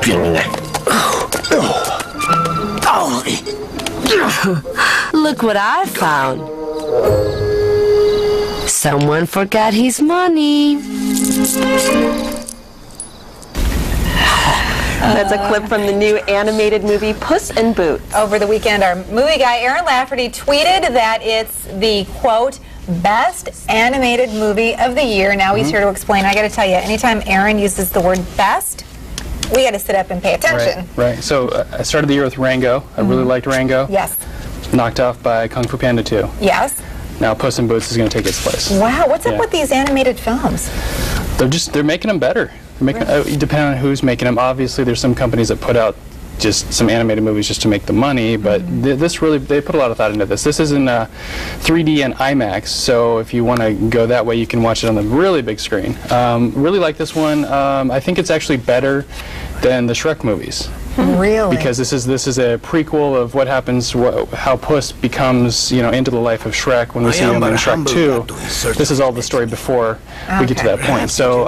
เป็นไง Look what I found. Someone forgot his money. That's a clip from the new animated movie Puss in Boots. Over the weekend, our movie guy Aaron Lafferty tweeted that it's the, quote, best animated movie of the year. Now he's here to explain. I got to tell you, anytime Aaron uses the word best, we got to sit up and pay attention. Right. So I started the year with Rango. I really liked Rango. Yes. Knocked off by Kung Fu Panda 2. Yes. Now Puss in Boots is going to take its place. Wow. What's up with these animated films? They're making them better. They're making, depending on who's making them. Obviously, there's some companies that put out just some animated movies just to make the money, but this really, they put a lot of thought into this. This is in 3D and IMAX, so if you want to go that way, you can watch it on the really big screen. Really like this one. I think it's actually better than the Shrek movies. Really? Because this is a prequel of what happens, how Puss becomes, you know, into the life of Shrek when we see him in Shrek 2. This is all the story before we get to that point. So,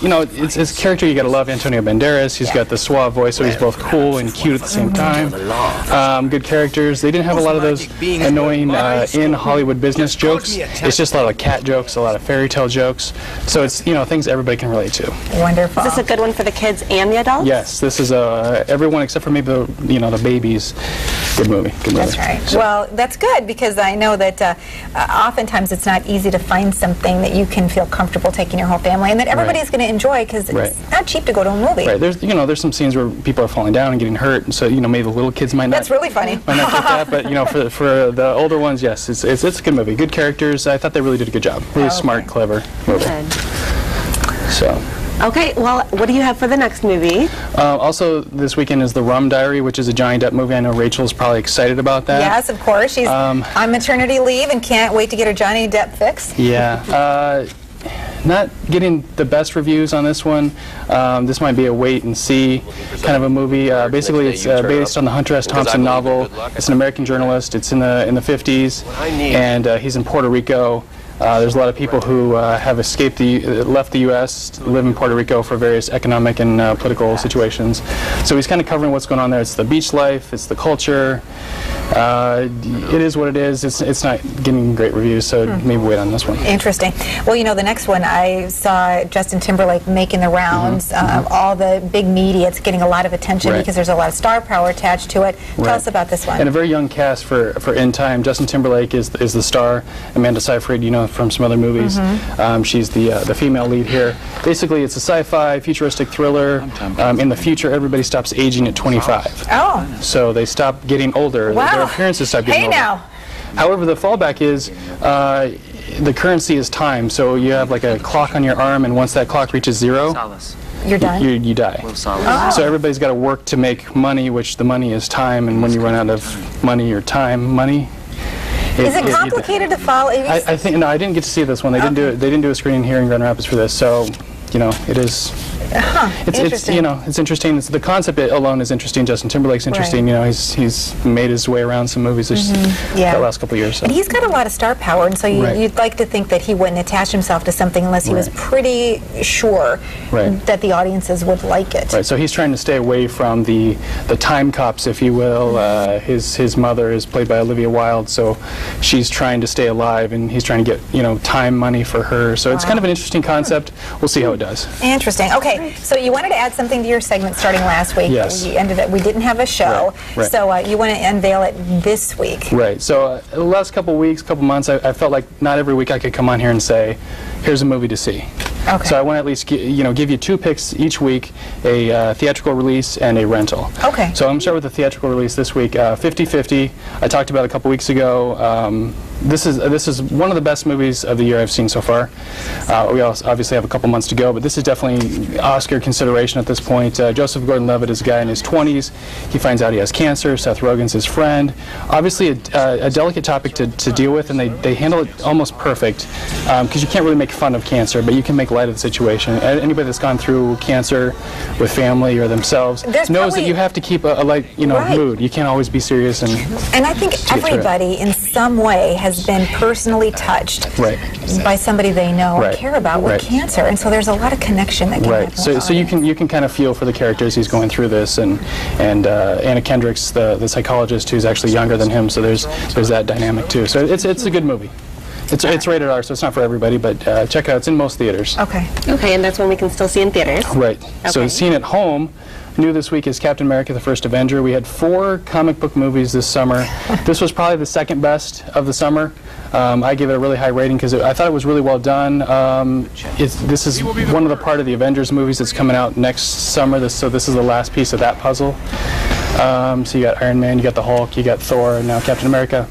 you know, it's his character, you got to love Antonio Banderas. He's got the suave voice, so he's both cool and cute at the same time. Good characters. They didn't have a lot of those annoying in Hollywood business jokes. It's just a lot of cat jokes, a lot of fairy tale jokes. So it's, you know, things everybody can relate to. Wonderful. Is this a good one for the kids and the adults? Yes, this is everyone except for maybe the, you know, the babies. Good movie. Good movie. That's right. So. Well, that's good because I know that oftentimes it's not easy to find something that you can feel comfortable taking your whole family and that everybody's going to enjoy because it's not cheap to go to a movie. Right. There's, you know, there's some scenes where people are falling down and getting hurt, and so, you know, maybe the little kids might not. That's really funny. Might not get that, but, you know, for the older ones, yes, it's a good movie. Good characters. I thought they really did a good job. Really smart, clever movie. Good. So. Okay, well, what do you have for the next movie? Also, this weekend is the Rum Diary, which is a Johnny Depp movie. I know Rachel's probably excited about that. Yes, of course. She's on maternity leave and can't wait to get her Johnny Depp fix. Yeah. Not getting the best reviews on this one. This might be a wait and see kind of a movie. Basically, it's based on the Hunter S. Thompson novel. It's an American journalist. It's in the 50s, and he's in Puerto Rico. There's a lot of people who have escaped left the U.S., live in Puerto Rico for various economic and political situations. So he's kind of covering what's going on there. It's the beach life, it's the culture. It is what it is. It's not getting great reviews, so maybe wait on this one. Interesting. Well, you know, the next one I saw Justin Timberlake making the rounds. All the big media, it's getting a lot of attention because there's a lot of star power attached to it. Tell us about this one. And a very young cast for In Time. Justin Timberlake is the star. Amanda Seyfried, you know, from some other movies. She's the female lead here. Basically, it's a sci-fi futuristic thriller. In the future, everybody stops aging at 25. Oh. So they stop getting older. Wow. Their appearances stop getting older. Now. However, the fallback is the currency is time. So you have like a clock on your arm, and once that clock reaches 0, you're done. You die. So everybody's got to work to make money, which the money is time, and when you run out of money or time, money. Is it complicated to follow? I think no. I didn't get to see this one. They didn't do it. They didn't do a screening here in Grand Rapids for this. So, you know, it is. It's you know, it's interesting. The concept alone is interesting. Justin Timberlake's interesting. You know, he's made his way around some movies the last couple of years. So. And he's got a lot of star power, and so you'd like to think that he wouldn't attach himself to something unless he was pretty sure that the audiences would like it. Right. So he's trying to stay away from the time cops, if you will. His mother is played by Olivia Wilde, so she's trying to stay alive, and he's trying to get, you know, time money for her. So it's kind of an interesting concept. We'll see how it does. Interesting. Okay. So you wanted to add something to your segment starting last week. Yes. We didn't have a show. So you want to unveil it this week. Right. So the last couple weeks, couple months, I felt like not every week I could come on here and say, here's a movie to see. Okay. So I want to at least give you 2 picks each week, a theatrical release and a rental. Okay. So I'm going to start with the theatrical release this week, 50/50. I talked about it a couple weeks ago. This is one of the best movies of the year I've seen so far. We also obviously have a couple months to go, but this is definitely Oscar consideration at this point. Joseph Gordon-Levitt is a guy in his 20s. He finds out he has cancer. Seth Rogen's his friend. Obviously a delicate topic to deal with, and they handle it almost perfect because you can't really make fun of cancer, but you can make light of the situation. Anybody that's gone through cancer with family or themselves knows that you have to keep a light, mood. You can't always be serious. And I think everybody in some way has has been personally touched Right. by somebody they know or Right. care about with Right. cancer, and so there's a lot of connection that can happen. So you can kind of feel for the characters he's going through this, and Anna Kendrick's the psychologist who's actually younger than him, so there's that dynamic too. So it's a good movie. It's rated R, so it's not for everybody, but check it out. It's in most theaters. Okay. Okay, and that's when we can still see in theaters. Right. So Okay. seeing at home, new this week is Captain America: The First Avenger. We had 4 comic book movies this summer. This was probably the second best of the summer. I gave it a really high rating because I thought it was really well done. This is one of the part of the Avengers movies that's coming out next summer. So this is the last piece of that puzzle. So you got Iron Man, you got the Hulk, you got Thor, and now Captain America.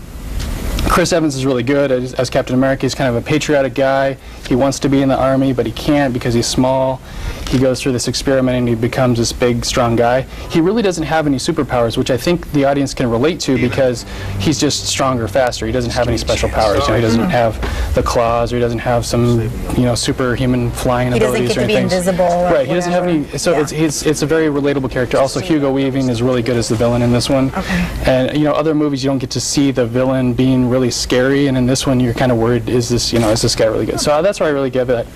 Chris Evans is really good as Captain America. He's kind of a patriotic guy. He wants to be in the Army, but he can't because he's small. He goes through this experiment and he becomes this big, strong guy. He really doesn't have any superpowers, which I think the audience can relate to because he's just stronger, faster. He doesn't have any special powers. You know, he doesn't have the claws, or he doesn't have some, superhuman flying abilities or anything. He doesn't get to be invisible. Or right. He doesn't have any. So it's a very relatable character. Also, Hugo Weaving is really good as the villain in this one. Okay. And other movies you don't get to see the villain being really scary, and in this one you're kind of worried, is this guy really good? So that's why I really give it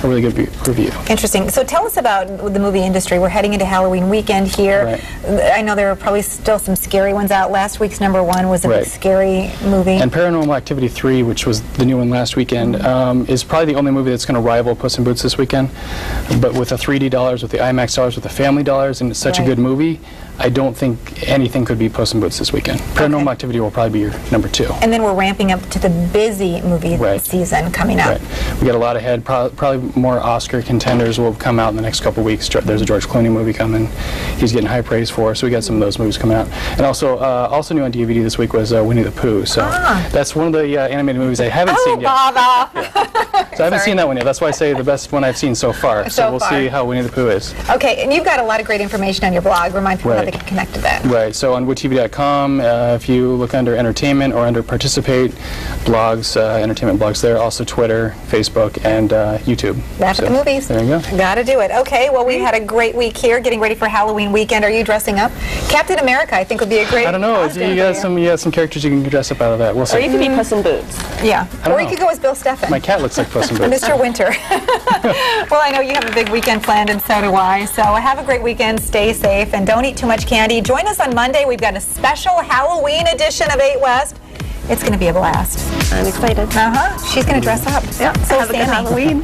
a really good review. Interesting. So tell us about the movie industry. We're heading into Halloween weekend here. Right. I know there are probably still some scary ones out. Last week's #1 was a big scary movie. And Paranormal Activity 3, which was the new one last weekend, is probably the only movie that's going to rival Puss in Boots this weekend. But with the 3D dollars, with the IMAX dollars, with the family dollars, and it's such a good movie, I don't think anything could beat Puss in Boots this weekend. Paranormal Activity will probably be your #2. And then we're ramping up to the busy movie season coming up. Right. We got a lot ahead. Probably more Oscar contenders will come out in the next couple weeks. There's a George Clooney movie coming. He's getting high praise for, so we got some of those movies coming out. And also new on DVD this week was Winnie the Pooh. So that's one of the animated movies I haven't seen yet. So I haven't seen that one yet. That's why I say the best one I've seen so far. So we'll see how Winnie the Pooh is. Okay, and you've got a lot of great information on your blog. Remind people how they can connect to that. Right, so on WooTV.com, if you look under entertainment or under participate, blogs, entertainment blogs there, also Twitter, Facebook, and YouTube. Laugh at the movies. There you go. Gotta do it. Okay, well, we had a great week here, getting ready for Halloween weekend. Are you dressing up? Captain America, I think, would be a great I don't know. You got some characters you can dress up out of that. We'll see. Or you could be Puss in Boots. Yeah. Or you could go as Bill Steffen. My cat looks like Puss in Boots. Mr. Winter. Well, I know you have a big weekend planned, and so do I. So have a great weekend. Stay safe, and don't eat too much candy. Join us on Monday. We've got a special Halloween edition of 8 West. It's going to be a blast. I'm excited. She's going to dress up. Yeah. So have a good Halloween.